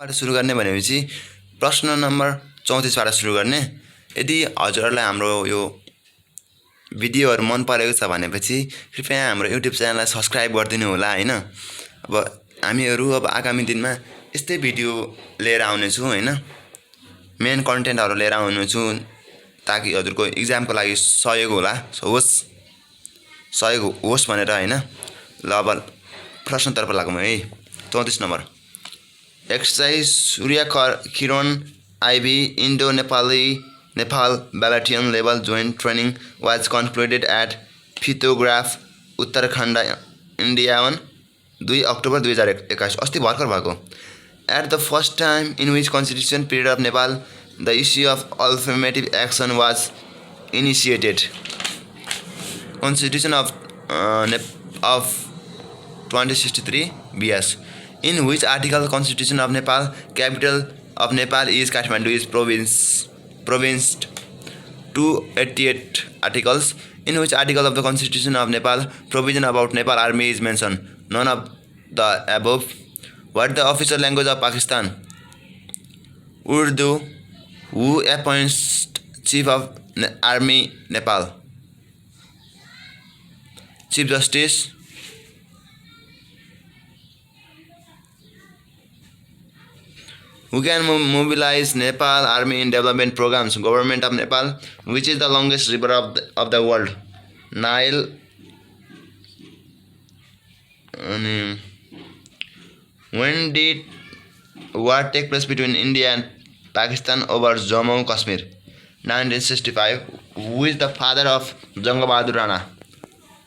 बाट सुरु गर्ने भनेपछि प्रश्न नम्बर 34 बाट सुरु गर्ने। यदि हजुरहरुलाई हाम्रो यो भिडियोहरु मन परेको छ भनेपछि कृपया हाम्रो YouTube च्यानललाई सब्स्क्राइब गरिदिनु होला हैन। अब हामीहरु आगामी दिनमा यस्तै भिडियो लिएर आउने छौं हैन। मेन कन्टेन्टहरु लिएर आउने छौं ताकि हजुरको एक्जामको लागि सहयोग होस् भनेर हैन। ल अब प्रश्नतर्फ लागौं है। 34 number exercise Surya Kiran IB Indo-Nepal Battalion level joint training was concluded at Phitograph, Uttarakhand, India on 2 October 2021 अस्ति भर्खर भएको। At the first time in which constitution period of Nepal the issue of affirmative action was initiated. Constitution of 2063 BS. In which article Constitution of Nepal capital of Nepal is Kathmandu is provinced 288 articles. In which article of the Constitution of Nepal provision about Nepal Army is mentioned? None of the above. What is the official language of Pakistan? Urdu. Who appoints Chief of Army Nepal? Chief Justice. Who can mobilize Nepal Army in development programs? Government of Nepal. Which is the longest river of the world? Nile. When did war take place between India and Pakistan over Jammu Kashmir? 1965. Who is the father of Jang Bahadur Rana?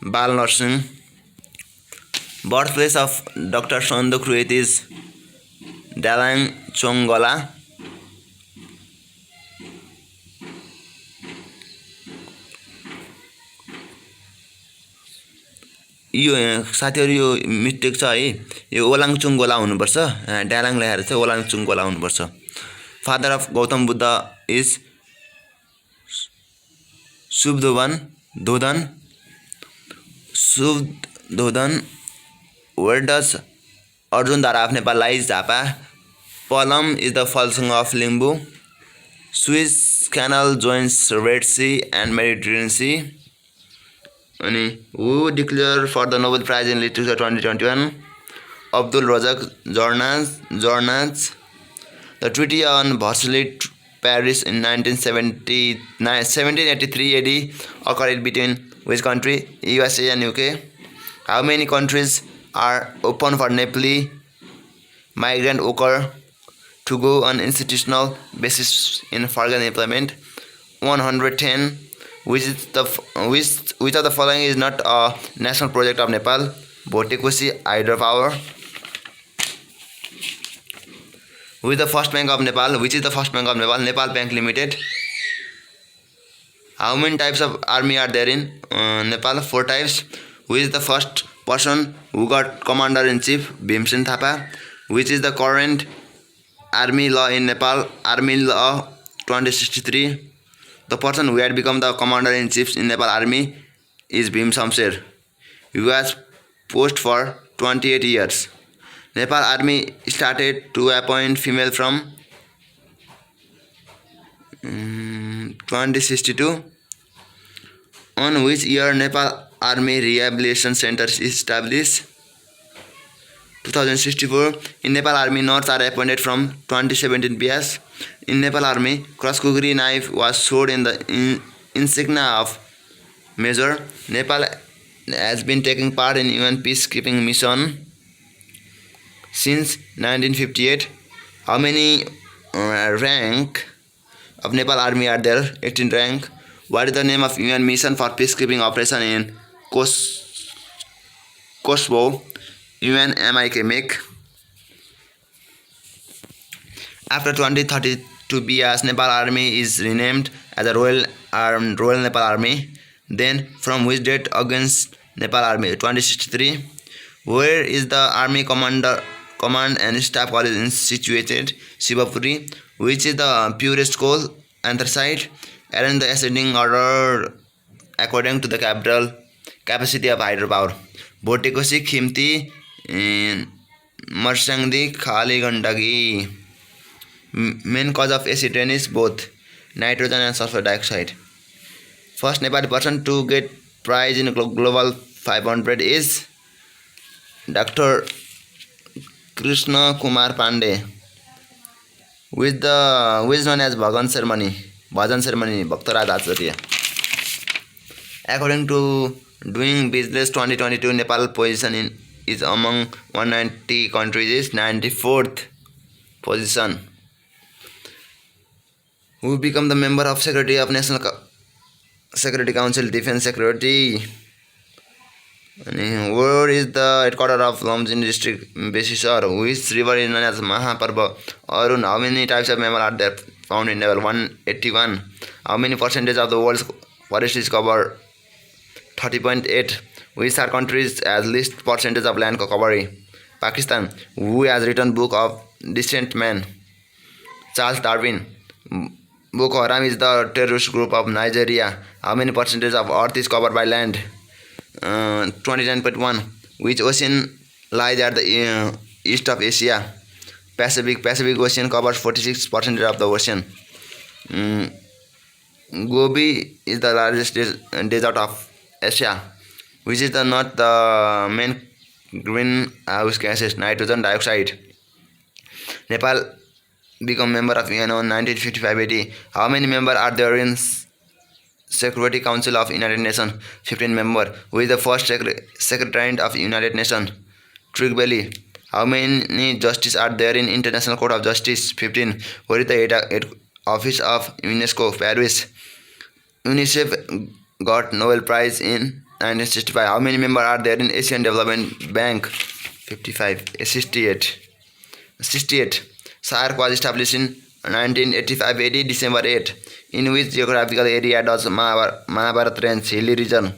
Bal Narsingh. Birthplace of Dr. Sanduk Ruet is Dalang Chongala. यो साथीहरु यो mistake छ है। यो ओलाङचुङ गोला हुनुपर्छ। डालाङ लेखेर चाहिँ ओलाङचुङ गोला हुनुपर्छ। Father of Gautam Buddha is Suddhodana. Where does Arjun Dara of Nepal lies? Japa. Palam is the falsung of Limbu. Suez Canal joins Red Sea and Mediterranean Sea. Who declared for the Nobel Prize in Literature 2021? Abdul Razak Jornaz. The Treaty on Versailles, Paris in 1783 AD occurred between which country? USA and UK. How many countries are open for Nepali migrant worker to go on institutional basis in foreign employment? 110. Which of the following is not a national project of Nepal? Bhotekoshi hydropower. Who is the first bank of Nepal? Which is the first bank of Nepal? Nepal Bank Limited. How many types of army are there in Nepal? 4 types. Who is the first person who got commander-in-chief? Bhimsen Thapa. Which is the current army law in Nepal? Army Law 2063. The person who had become the commander-in-chief in Nepal Army is Bhim Shamsher. He was post for 28 years. Nepal Army started to appoint female from 2062. On which year Nepal Army Rehabilitation Center is established? 2064. In Nepal Army, Norths are appointed from 2017 BS. In Nepal Army, cross-kukri knife was sold in the insignia of Major. Nepal has been taking part in UN peacekeeping mission since 1958. How many rank of Nepal Army are there? 18 rank. What is the name of UN mission for peacekeeping operation in Kosovo? UNMIK. After 2032 BS, Nepal Army is renamed as a Royal Nepal Army. Then, from which date against Nepal Army? 2063. Where is the Army Command and Staff College situated? Shivapuri. Which is the purest coal? Anthracite. Arrange the ascending order according to the capacity of hydropower. Bhotekoshi, Khimti, Marsangdi, Khali Gandagi. Main cause of acid rain is both nitrogen and sulfur dioxide. First Nepali person to get prize in Global 500 is Dr. Krishna Kumar Pandey, who is known as Bhajan ceremony, Bhaktaraj Acharya. According to Doing Business 2022, Nepal position is among 190 countries is 94th position. Who become the member of Secretary of National Security Council, Defense Security? Where is the headquarters of Lomjin district, Besisar? Which river is known as Mahaparva? Arun, how many types of mammal are there found in level 181? How many percentage of the world's forest is covered? 30.8. Which are countries as least percentage of land coverage? Pakistan. Who has written Book of Descent Man? Charles Darwin. Boko Haram is the terrorist group of Nigeria. How many percentage of earth is covered by land? 29.1. Which ocean lies at the east of Asia? Pacific Ocean covers 46% of the ocean. Gobi is the largest desert of Asia. Which is not the main greenhouse gases? Nitrogen dioxide. Nepal become member of UN on 1955-80. How many members are there in Security Council of United Nations? 15 members. Who is the first Secretariat of United Nations? Trincomalee. How many justices are there in International Court of Justice? 15. Where is the head office of UNESCO? Paris. UNICEF got Nobel Prize in 1965. How many members are there in Asian Development Bank? 55. 68. SAARC was established in 1985 December 8. In which geographical area does Mahabharat range? Hilly region.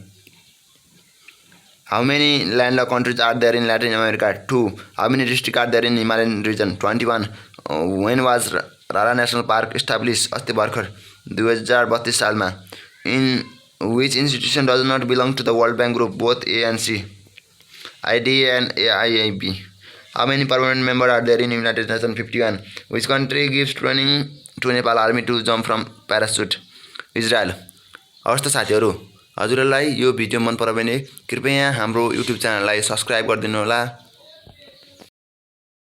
How many landlocked countries are there in Latin America? 2. How many districts are there in Himalayan region? 21. When was Rara National Park established? अस्ति भर्खर 2032 सालमा. In which institution does not belong to the World Bank Group? Both A and C. IDA and AIIB. How many permanent members are there in United Nations? 51. Which country gives training to Nepal Army to jump from parachute? Israel. हवस् त साथीहरु, हजुरलाई यो video मन पर्यो भने कृपया हाम्रो YouTube च्यानललाई सब्स्क्राइब गरिदिनु होला।